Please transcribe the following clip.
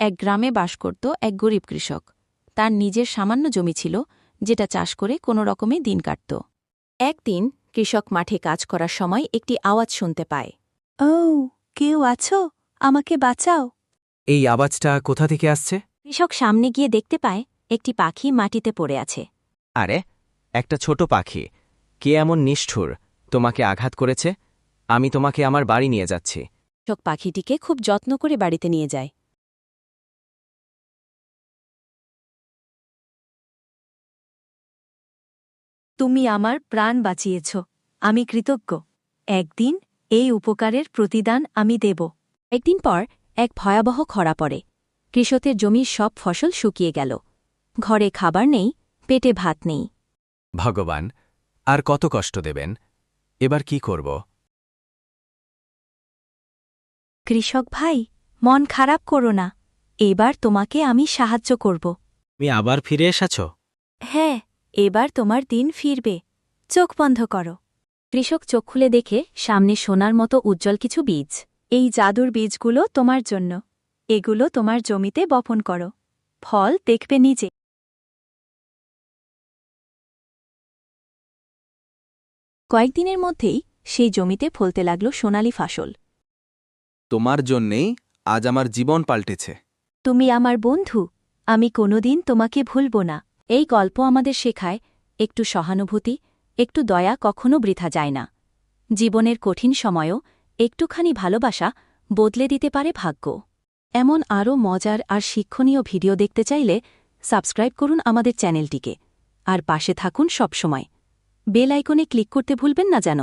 এক গ্রামে বাস করত এক গরিব কৃষক। তার নিজের সামান্য জমি ছিল, যেটা চাষ করে কোনো রকমে দিন কাটত। একদিন কৃষক মাঠে কাজ করার সময় একটি আওয়াজ শুনতে পায়। ও, কেউ আছো? আমাকে বাঁচাও। এই আওয়াজটা কোথা থেকে আসছে? কৃষক সামনে গিয়ে দেখতে পায় একটি পাখি মাটিতে পড়ে আছে। আরে, একটা ছোট পাখি। কে এমন নিষ্ঠুর তোমাকে আঘাত করেছে? আমি তোমাকে আমার বাড়ি নিয়ে যাচ্ছি। কৃষক পাখিটিকে খুব যত্ন করে বাড়িতে নিয়ে যায়। তুমি আমার প্রাণ বাঁচিয়েছ, আমি কৃতজ্ঞ। একদিন এই উপকারের প্রতিদান আমি দেব। একদিন পর এক ভয়াবহ খরা পড়ে। কৃষকের জমির সব ফসল শুকিয়ে গেল। ঘরে খাবার নেই, পেটে ভাত নেই। ভগবান, আর কত কষ্ট দেবেন? এবার কি করব? কৃষক ভাই, মন খারাপ করো না। এবার তোমাকে আমি সাহায্য করব। তুমি আবার ফিরে এসেছ? হ্যাঁ, এবার তোমার দিন ফিরবে। চোখ বন্ধ করো। কৃষক চোখ খুলে দেখে সামনে সোনার মতো উজ্জ্বল কিছু বীজ। এই জাদুর বীজগুলো তোমার জন্য। এগুলো তোমার জমিতে বপন করো। ফল দেখবে নিজে। কয়েকদিনের মধ্যেই সেই জমিতে ফলতে লাগল সোনালি ফসল। তোমার জন্যেই আজ আমার জীবন পাল্টেছে। তুমি আমার বন্ধু, আমি কোনোদিন তোমাকে ভুলব না। এই গল্প আমাদের শেখায়, একটু সহানুভূতি, একটু দয়া কখনো বৃথা যায় না। জীবনের কঠিন সময়ও একটুখানি ভালোবাসা বদলে দিতে পারে ভাগ্য। এমন আরও মজার আর শিক্ষণীয় ভিডিও দেখতে চাইলে সাবস্ক্রাইব করুন আমাদের চ্যানেলটিকে, আর পাশে থাকুন সবসময়। বেল আইকনে ক্লিক করতে ভুলবেন না যেন।